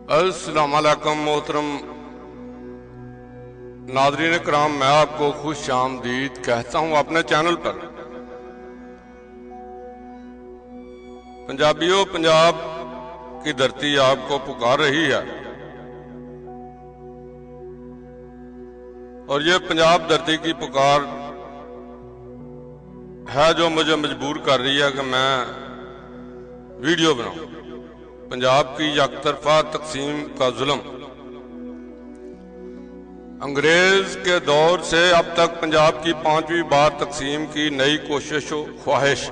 अस्सलाम वालेकुम मोहतरम नाज़रीन कराम, मैं आपको खुश आमदीद कहता हूँ अपने चैनल पर। पंजाबियों, पंजाब की धरती आपको पुकार रही है और ये पंजाब धरती की पुकार है जो मुझे मजबूर कर रही है कि मैं वीडियो बनाऊं। पंजाब की यकतरफा तकसीम का जुल्म, अंग्रेज के दौर से अब तक पंजाब की 5वीं बार तकसीम की नई कोशिश ख्वाहिश।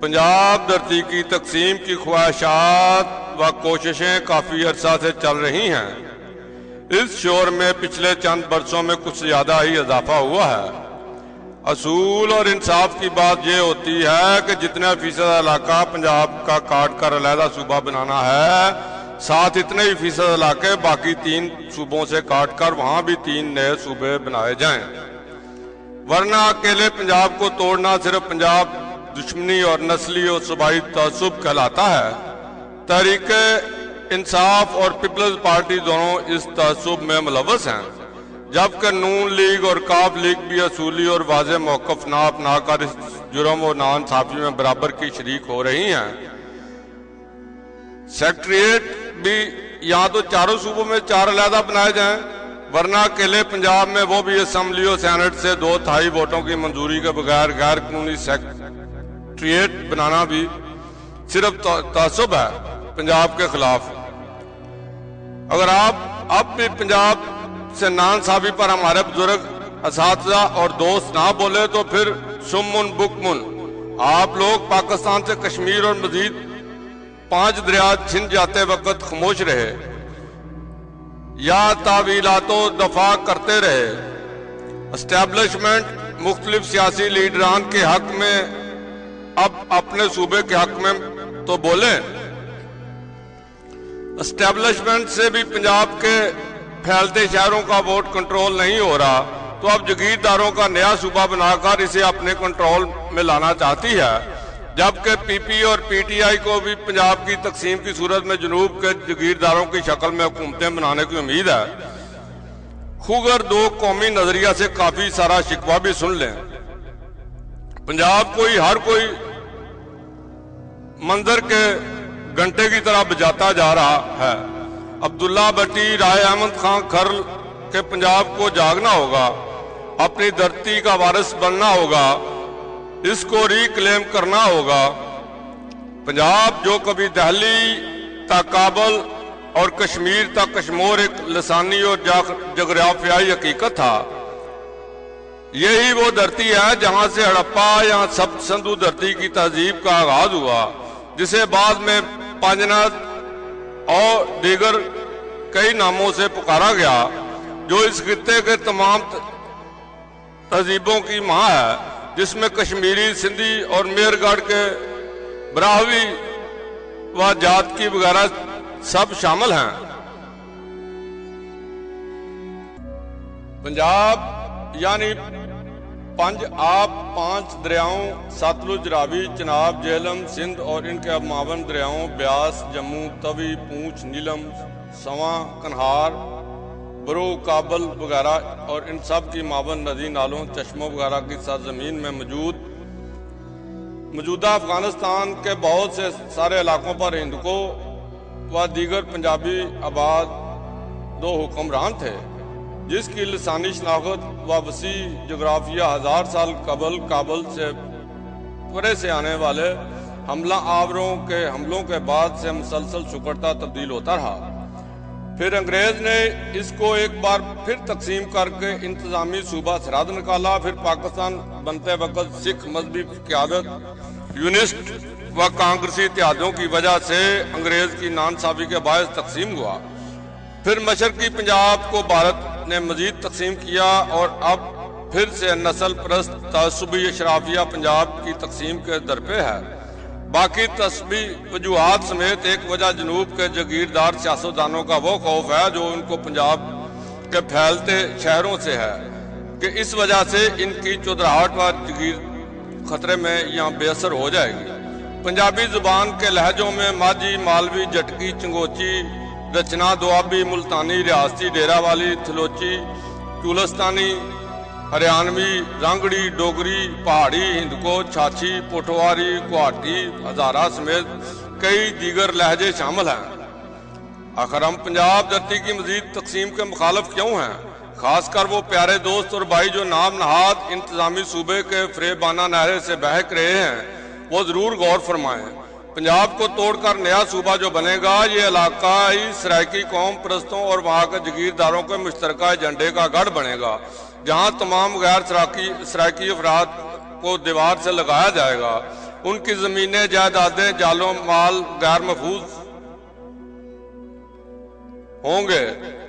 पंजाब धरती की तकसीम की ख्वाहिशात व कोशिशें काफी अरसा से चल रही हैं। इस शोर में पिछले चंद बरसों में कुछ ज्यादा ही इजाफा हुआ है। असूल और इंसाफ की बात यह होती है कि जितने फीसद इलाका पंजाब का काट कर अलहदा सूबा बनाना है, साथ इतने ही फीसद इलाके बाकी 3 सूबों से काट कर वहां भी 3 नए सूबे बनाए जाएं। वरना अकेले पंजाब को तोड़ना सिर्फ पंजाब दुश्मनी और नस्ली और सूबाई तअस्सुब कहलाता है। तहरीके इंसाफ और पीपल्स पार्टी दोनों इस तअस्सुब में मुलव्वस हैं, जबकि नून लीग और काफ लीग भी असूली और वाज़ेह मौक़िफ़ ना अपना कर इस जुर्म और नाइंसाफ़ी में बराबर की शरीक हो रही हैं। सेक्रेटरीट भी यहाँ तो चारों सूबों में 4 अलहदा बनाए जाएं, वरना अकेले पंजाब में वो भी असेंबली और सेनेट से 2/3 वोटों की मंजूरी के बगैर गैर कानूनी सेक्रेटरीट बनाना भी सिर्फ तअस्सुब है पंजाब के खिलाफ। अगर आप अब भी पंजाब से नाइंसाफी पर हमारे बुजुर्ग, असातिज़ा और दोस्त ना बोले तो फिर सुम्मुन बुकमुन। आप लोग पाकिस्तान से कश्मीर और मजीद 5 दरिया छिन जाते वक्त खामोश रहे या तावीलातो दफा करते रहे। एस्टेब्लिशमेंट मुख्तलिफ सियासी लीडरान के हक में अब अपने सूबे के हक में तो बोले। एस्टेब्लिशमेंट से भी पंजाब के फैलते शहरों का वोट कंट्रोल नहीं हो रहा, तो अब जागीरदारों का नया सूबा बनाकर इसे अपने कंट्रोल में लाना चाहती है। जबकि पीपी और पीटीआई को भी पंजाब की तकसीम की सूरत में जनूब के जागीरदारों की शक्ल में हुकूमतें बनाने की उम्मीद है। खुगर 2 कौमी नजरिया से काफी सारा शिकवा भी सुन लें। पंजाब हर कोई मंजर के घंटे की तरह बजाता जा रहा है। अब्दुल्ला भट्टी, राय अहमद खान खरल के पंजाब को जागना होगा, अपनी धरती का वारिस बनना होगा, इसको रिक्लेम करना होगा। पंजाब जो कभी दिल्ली तक काबल और कश्मीर तक कश्मीर एक लसानी और जोग्राफियाई हकीकत था, यही वो धरती है जहां से हड़प्पा या सप्त सिंधु धरती की तहजीब का आगाज हुआ, जिसे बाद में पंजनाद और दीगर कई नामों से पुकारा गया, जो इस खित्ते के तमाम तहजीबों की मां है, जिसमें कश्मीरी, सिंधी और मेरगढ़ के ब्राह्वी व जात की वगैरह सब शामिल हैं। पंजाब यानी पंज आप 5 दरियाओं सतलुज, रावी, चिनाब, झेलम, सिंध और इनके मावन दरियाओं ब्यास, जम्मू, तवी, पूंछ, नीलम, सवां, कन्हार, बरो, काबल वगैरह और इन सब की मावन नदी नालों, चश्मों वगैरह की सरजमीन में मौजूदा अफगानिस्तान के बहुत से सारे इलाकों पर हिंदुओं व दीगर पंजाबी आबाद 2 हुक्मरान थे, जिसकी लसानी शनाख्त व वसी जोग्राफिया 1000 साल कबल काबल से परे से आने वाले हमला आवरों के हमलों के बाद से मुसलसल सिकुड़ता तब्दील होता रहा। फिर अंग्रेज ने इसको एक बार फिर तकसीम करके इंतजामी सूबा सरहद निकाला। फिर पाकिस्तान बनते वक्त सिख मजहबी क़यादत, यूनिस्ट व कांग्रेसी इत्तेहादों की वजह से अंग्रेज की नाइंसाफी के बायस तकसीम हुआ। फिर मशरकी पंजाब को भारत ने मजीद तकसीम किया और अब फिर से नस्ल परस्त तअस्सुबी अशराफिया पंजाब की तकसीम के दरपे है। बाकी तस्बी वजूहात समेत एक वजह जनूब के जागीरदार सियासतदानों का वो खौफ है जो उनको पंजाब के फैलते शहरों से है कि इस वजह से इनकी चौधराहट व जागीर खतरे में यहाँ बेअसर हो जाएगी। पंजाबी जुबान के लहजों में माझी, मालवी, जटकी, चंगोची, रचना, दुआबी, मुल्तानी, रियासती, डेरावाली, थलोची, चुलस्तानी, हरियाणवी, रांगड़ी, डोगरी, पहाड़ी, हिंदको, छाछी, पोठवारी, गुवाहाटी, हजारा समेत कई दीगर लहजे शामिल हैं। आखिर हम पंजाब धरती की मजीद तकसीम के मुखालिफ क्यों हैं? खासकर वो प्यारे दोस्त और भाई जो नाम नहाद इंतजामी सूबे के फरेबाना नारे से बहक रहे हैं, वो जरूर गौर फरमाएं। पंजाब को तोड़कर नया सूबा जो बनेगा, ये इलाकाई सराइकी कौम परस्तों और वहाँ के जगीरदारों के मुश्तरका एजेंडे का गढ़ बनेगा, जहाँ तमाम गैर सराइकी अफराद को दीवार से लगाया जाएगा। उनकी जमीनें, जायदादें, जालो माल गैर महफूज होंगे।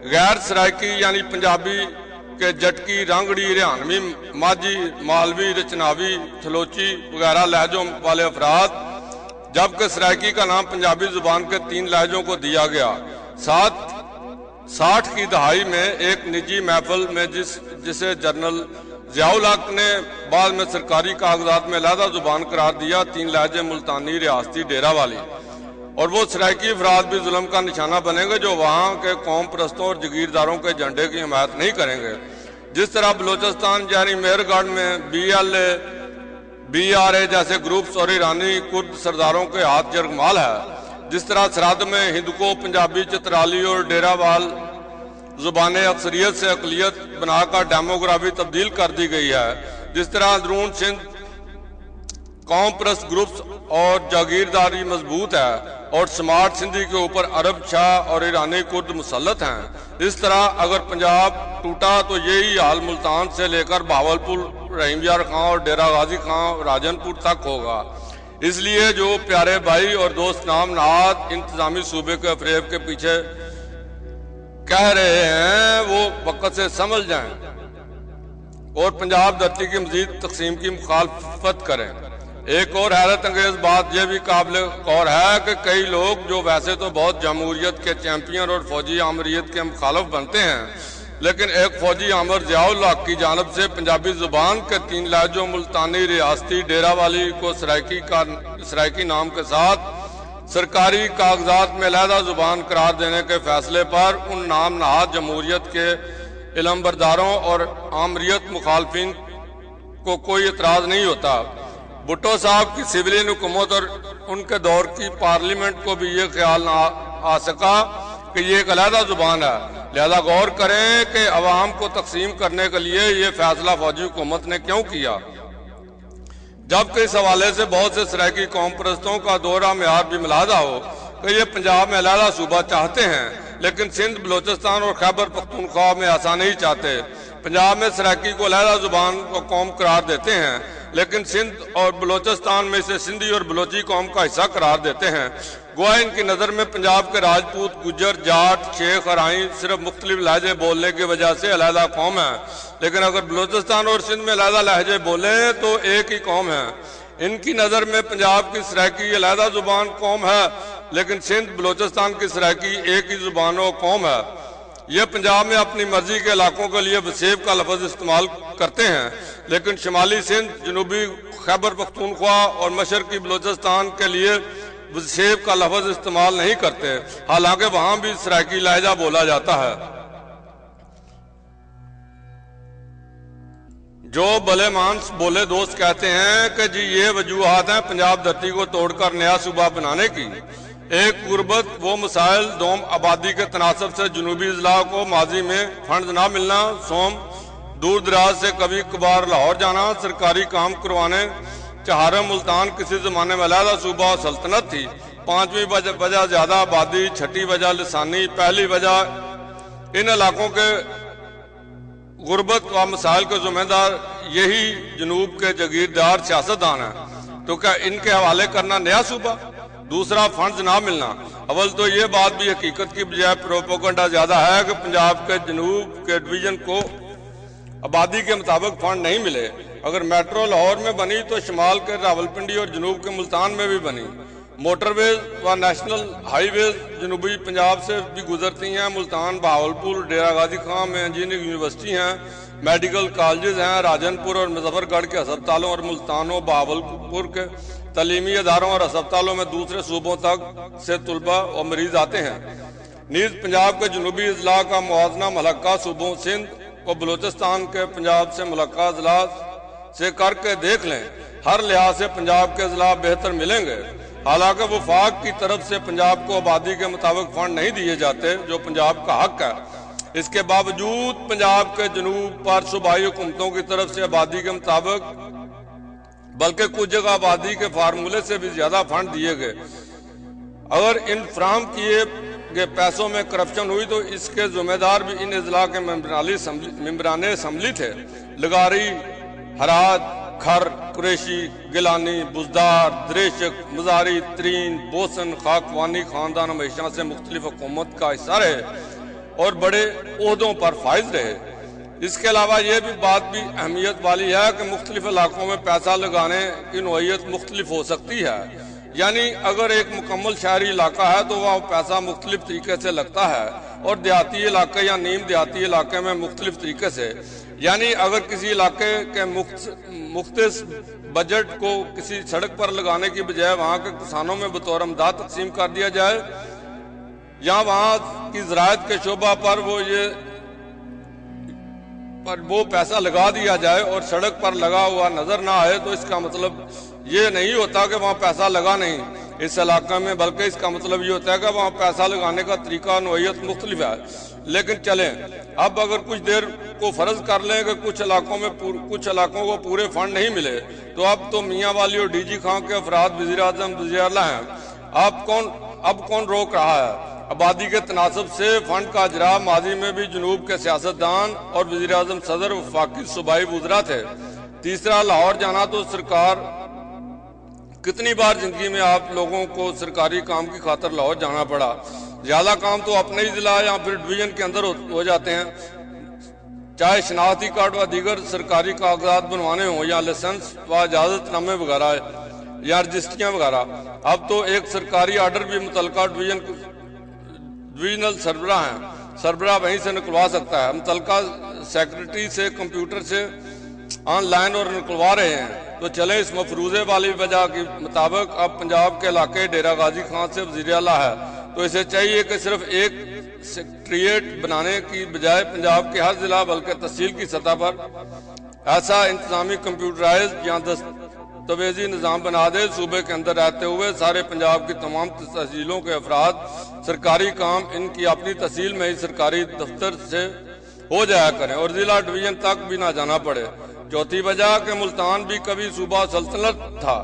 गैर सराइकी यानी पंजाबी के जटकी, रांगड़ी, हरियाणवी, माझी, मालवी, रचनावी, थलोची वगैरह लहजों वाले अफराद, जबकि सराइकी का नाम पंजाबी जुबान के 3 लहजों को दिया गया। 60 की दहाई में एक निजी महफिल में जिसे जनरल ज़ियाउल हक ने बाद में सरकारी कागजात में अलहदा जुबान करार दिया, 3 लहजे मुल्तानी, रियासती, डेरावाली, और वो सराइकी अफराद भी जुल्म का निशाना बनेंगे जो वहाँ के कौम परस्तों और जगीरदारों के झंडे की हिमायत नहीं करेंगे। जिस तरह बलोचिस्तान यानी मेहरगढ़ में BLA, BRA जैसे ग्रुप्स और ईरानी कुर्द सरदारों के हाथ जरगमाल है, जिस तरह सरहद में हिंदको, पंजाबी, चित्राली और डेरावाल जुबानें अक्सरियत से अकलियत बनाकर डेमोग्राफी तब्दील कर दी गई है, जिस तरह अंदरून सिंध कौम परस्त ग्रुप्स और जागीरदारी मजबूत है और स्मार्ट सिंधी के ऊपर अरब शाह और ईरानी कुर्द मुसल्लत हैं, इस तरह अगर पंजाब टूटा तो यही हाल मुल्तान से लेकर भावलपुर, रहीमयार खां और डेरा गाजी खां, राजनपुर तक होगा। इसलिए जो प्यारे भाई और दोस्त नाम नहाद इंतजामी सूबे के फरेब के पीछे कह रहे हैं, वो वक्त से समझ जाएं और पंजाब धरती की मजीद तकसीम की मुखालफत करें। एक और हैरत अंगेज बात यह भी काबिल गौर है कि कई लोग जो वैसे तो बहुत जमहूरियत के चैंपियन और फौजी आमरीत के मुखालिफ बनते हैं, लेकिन एक फौजी आमर ज़ियाउल हक की जानब से पंजाबी जुबान के 3 लहजों मुल्तानी, रियासती, डेरावाली को सराइकी नाम के साथ सरकारी कागजात में अलहदा जुबान करार देने के फैसले पर उन नाम नहाद जमहूरियत के इलमबरदारों और आमरीत मुखालफिन को कोई एतराज़ नहीं होता। भुट्टो साहब की सिविलियन हुकूमत और उनके दौर की पार्लियामेंट को भी ये ख्याल ना आ सका कि ये एक अलहदा जुबान है, लिहाजा गौर करें कि अवाम को तकसीम करने के लिए ये फैसला फौजी हुकूमत ने क्यों किया। जबकि इस हवाले से बहुत से सराइकी कौम परस्तों का दोहरा म्यार भी मिलादा हो कि ये पंजाब में अलहदा सूबा चाहते हैं, लेकिन सिंध, बलोचिस्तान और खैबर पख्तूनख्वा में ऐसा नहीं चाहते। पंजाब में सराइकी को अलहदा जुबान को कौम करार देते हैं, लेकिन सिंध और बलोचिस्तान में इसे सिंधी और बलोची कौम का हिस्सा करार देते हैं। गोया इनकी नज़र में पंजाब के राजपूत, गुज्जर, जाट, शेख और आई सिर्फ मुख्तलिफ लहजे बोलने की वजह से अलहदा कौम है, लेकिन अगर बलोचिस्तान और सिंध में अलहदा लहजे बोले तो एक ही कौम है। इनकी नज़र में पंजाब की सराइकी अलहदा जुबान कौम है, लेकिन सिंध, बलोचिस्तान की सराइकी एक ही जुबान और कौम है। ये पंजाब में अपनी मर्जी के इलाकों के लिए वसेब का लफ्ज़ इस्तेमाल करते हैं, लेकिन शुमाली सिंध, जनूबी खैबर पख्तूनख्वा और मशरकी बलोचिस्तान के लिए वसेब का लफ्ज़ इस्तेमाल नहीं करते, हालांकि वहां भी सराइकी लहजा बोला जाता है। जो भले मानस बोले दोस्त कहते हैं कि जी ये वजूहात हैं पंजाब धरती को तोड़कर नया सूबा बनाने की। एक गुर्बत, वो मसाइल, दोम आबादी के तनासब से जनूबी अजला को माजी में फंड ना मिलना, सोम दूर दराज से कभी कभार लाहौर जाना, सरकारी काम करवाने, चहारम मुल्तान किसी जमाने में अलहदा सूबा सल्तनत थी, 5वीं वजह ज्यादा आबादी, 6ठी वजह लिसानी, पहली वजह इन इलाकों के गुर्बत व मसाइल के जिम्मेदार यही जनूब के जगीरदार सियासतदान हैं, तो क्या इनके हवाले करना नया सूबा? दूसरा, फंड ना मिलना। अव्वल तो ये बात भी हकीकत की बजाय प्रोपोगंडा ज्यादा है कि पंजाब के जनूब के डिवीजन को आबादी के मुताबिक फंड नहीं मिले। अगर मेट्रो लाहौर में बनी तो शुमाल के रावलपिंडी और जनूब के मुल्तान में भी बनी। मोटरवेज व नेशनल हाईवेज जनूबी पंजाब से भी गुजरती हैं। मुल्तान, बहावलपुर, डेरा गाजी खां में इंजीनियरिंग यूनिवर्सिटी हैं, मेडिकल कॉलेजेस हैं। राजनपुर और मुजफ्फरगढ़ के अस्पतालों और मुल्तानों, बहावलपुर के تعلیمی اداروں اور ہسپتالوں میں دوسرے صوبوں تک سے طلبہ اور مریض آتے ہیں۔ نیز پنجاب کے جنوبی اضلاع کا موازنہ ملحقہ صوبوں سندھ اور بلوچستان کے پنجاب سے ملحقہ اضلاع سے کر کے دیکھ لیں، ہر لحاظ سے پنجاب کے اضلاع بہتر ملیں گے۔ حالانکہ وفاق کی طرف سے پنجاب کو آبادی کے مطابق فنڈ نہیں دیے جاتے جو پنجاب کا حق ہے، اس کے باوجود پنجاب کے جنوب پر صوبائی حکومتوں کی طرف سے آبادی کے مطابق بلکہ کچھ جگہ آبادی کے فارمولے سے بھی زیادہ فنڈ دیے گئے۔ اگر ان فراہم کیے گئے پیسوں میں کرپشن ہوئی تو اس کے ذمہ دار بھی ان اضلاع کے ممبران اسمبلی تھے۔ لگاری، ہرات، کھر، قریشی، گیلانی، بزدار، دریشک، مزاری، ترین، بوسن، خاکوانی خاندان ہمیشہ سے مختلف حکومت کا حصہ رہے اور بڑے عہدوں پر فائز رہے۔ اس کے علاوہ یہ بھی بات بھی اہمیت والی ہے کہ مختلف علاقوں میں پیسہ لگانے کی نوعیت مختلف ہو سکتی ہے، یعنی اگر ایک مکمل شہری علاقہ ہے تو وہ پیسہ مختلف طریقے سے لگتا ہے اور دیہاتی علاقے یا نیم دیہاتی علاقے میں مختلف طریقے سے، یعنی اگر کسی علاقے کے مختص بجٹ کو کسی سڑک پر لگانے کی بجائے وہاں کے کسانوں میں بطور امداد تقسیم کر دیا جائے یا وہاں کی زراعت کے شعبہ پر وہ پیسہ لگا دیا جائے اور سڑک پر لگا ہوا نظر نہ آئے تو اس کا مطلب یہ نہیں ہوتا کہ وہاں پیسہ لگا نہیں اس علاقے میں، بلکہ اس کا مطلب یہ ہوتا ہے کہ وہاں پیسہ لگانے کا طریقہ نوعیت مختلف ہے۔ لیکن چلیں اب اگر کچھ دیر کو فرض کر لیں کہ کچھ علاقوں کو پورے فنڈ نہیں ملے تو اب تو میاں والی اور ڈی جی خان کے افراد وزیر اعظم وزیر اعلیٰ ہیں، اب کون روک رہا ہے؟ آبادی کے تناسب سے فنڈ کا اجرا ماضی میں بھی جنوب کے سیاستدان اور وزیر اعظم صدر وفاقی صوبائی وزراء تھے۔ تیسرا، لاہور جانا تو سرکار کتنی بار زندگی میں آپ لوگوں کو سرکاری کام کی خاطر لاہور جانا پڑا؟ زیادہ کام تو اپنے ہی ضلع یا پھر ڈویژن کے اندر ہو جاتے ہیں، چاہے شناختی کارڈ و دیگر سرکاری کاغذات بنوانے ہوں یا لائسنس و اجازت نامے وغیرہ یا رجسٹریاں وغیرہ۔ اب تو ایک سرکاری آرڈر بھی متعلقہ ڈویژنل سربراہ وہیں سے نکلوا سکتا ہے، متعلقہ سیکرٹری سے کمپیوٹر سے آن لائن اور نکلوا رہے ہیں۔ تو چلیں اس مفروضے والی وجہ کے مطابق اب پنجاب کے علاقے ڈیرہ غازی خان سے وزیر اعلیٰ ہے تو اسے چاہیے کہ صرف ایک سیکریٹریٹ بنانے کی بجائے پنجاب کے ہر ضلع بلکہ تحصیل کی سطح پر ایسا انتظامی کمپیوٹرائز یا دستاویزی نظام بنا دے صوبے کے اندر رہتے ہوئے سارے پنجاب کی تمام تحصیلوں کے افراد سرکاری کام ان کی اپنی تحصیل میں ہی سرکاری دفتر سے ہو جایا کریں اور ضلع ڈویژن تک بھی نہ جانا پڑے۔ چوتھی وجہ کہ ملتان بھی کبھی صوبہ سلطنت تھا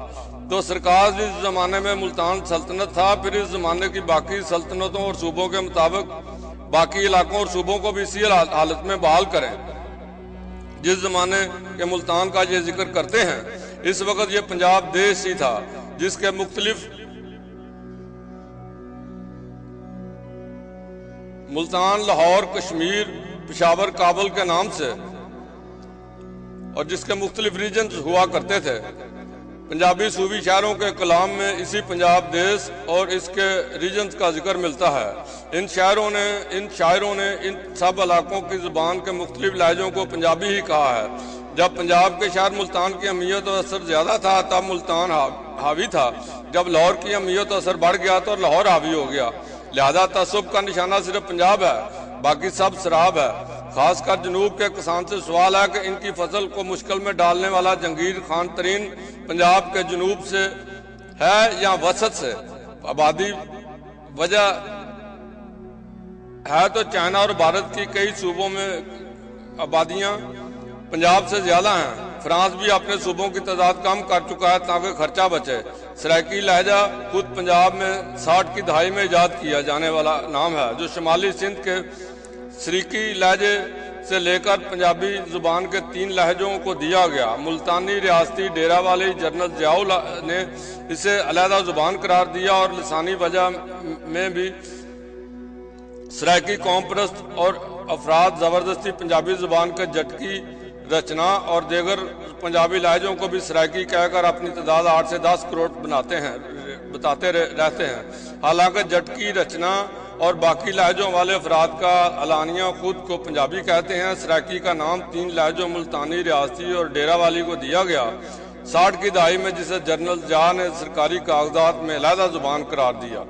تو سرکار اس زمانے میں ملتان سلطنت تھا، پھر اس زمانے کی باقی سلطنتوں اور صوبوں کے مطابق باقی علاقوں اور صوبوں کو بھی اسی حالت میں بحال کریں جس زمانے کے ملتان کا یہ ذکر کرتے ہیں۔ اس وقت یہ پنجاب دیش ہی تھا جس کے مختلف ملتان، لاہور، کشمیر، پشاور، کابل کے نام سے اور جس کے مختلف ریجنز ہوا کرتے تھے۔ پنجابی صوبی شہروں کے کلام میں اسی پنجاب دیش اور اس کے ریجنز کا ذکر ملتا ہے۔ ان شاعروں نے ان سب علاقوں کی زبان کے مختلف لہجوں کو پنجابی ہی کہا ہے۔ جب پنجاب کے شہر ملتان کی اہمیت اور اثر زیادہ تھا تب ملتان حاوی تھا، جب لاہور کی اہمیت اور اثر بڑھ گیا تو لاہور حاوی ہو گیا۔ لہذا تعصب کا نشانہ صرف پنجاب ہے، باقی سب سراب ہے۔ خاص کر جنوب کے کسان سے سوال ہے کہ ان کی فصل کو مشکل میں ڈالنے والا جنگیر خان ترین پنجاب کے جنوب سے ہے یا وسط سے؟ آبادی وجہ ہے تو چائنا اور بھارت کی کئی صوبوں میں آبادیاں پنجاب سے زیادہ ہیں۔ فرانس بھی اپنے صوبوں کی تعداد کم کر چکا ہے تاکہ خرچہ بچے۔ سرائیکی لہجہ خود پنجاب میں 60 کی دہائی میں ایجاد کیا جانے والا نام ہے جو شمالی سندھ کے سریکی لہجے سے لے کر پنجابی زبان کے 3 لہجوں کو دیا گیا۔ ملتانی ریاستی ڈیرہ والی جنرل ضیاء نے اسے علیحدہ زبان قرار دیا اور لسانی وجہ میں بھی سرائیکی قوم پرست اور افراد زبردستی پنجابی زبان کے جٹکی رچنا اور دیگر پنجابی لہجوں کو بھی سرائیکی کہہ کر اپنی تعداد 8 سے 10 کروڑ بتاتے رہتے ہیں۔ حالانکہ جٹکی رچنا اور باقی لہجوں والے افراد کا علانیہ خود کو پنجابی کہتے ہیں۔ سرائیکی کا نام 3 لہجوں ملتانی، ریاستی اور ڈیرہ والی کو دیا گیا 60 کی دہائی میں جسے جنرل جہاں نے سرکاری کاغذات میں علیحدہ زبان قرار دیا،